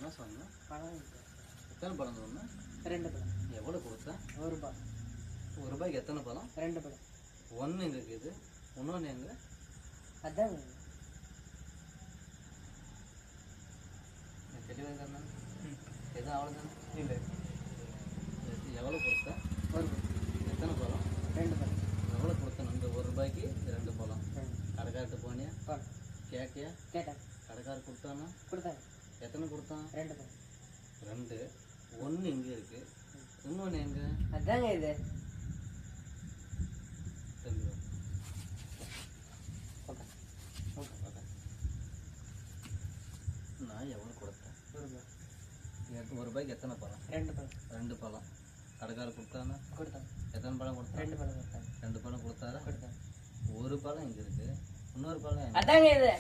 என்ன சொன்ன? பழம் எத்தனை பழம் சொன்ன? 2 பழம். எவ்வளோ கொடுத்த? ₹1. ₹1 எத்தனை பழம்? 2 பழம். ஒன்று எங்கே இருக்குது, இன்னொன்று எங்கே? அதான் தெளிவாக தானே? எதுவும் அவ்வளோதானே? இல்லை. எவ்வளோ கொடுத்த? ₹1. எத்தனை பழம்? 2 பழம். எவ்வளோ கொடுத்தேன்? இந்த ₹1க்கு 2 பழம். 2 கடைக்கார்ட்ட போனியா? பழம். கேட்டியா? கேட்டேன். கடைக்காரர் கொடுத்தானா? கொடுத்தாங்க. எத்தனை கொடுத்தான்? 2 பழம். 2. ஒன்று இங்கே இருக்கு, இன்னொன்று எங்கே? அதாங்க இது. தெளிவா ஓகே. Okay okay. நான் எவ்வளோ கொடுத்தேன்? ₹1 எத்தனை பழம்? 2 பழம். 2 பழம். கடைக்காரர் கொடுத்தானா? கொடுத்தாங்க. எத்தனை பழம் கொடுத்தா? 2 பழம் கொடுத்தாங்க. 2 பழம் கொடுத்தாரா? கொடுத்தாங்க. ஒரு பழம் இங்கே இருக்கு, இன்னொரு பழம் எங்க? அதாங்க இது.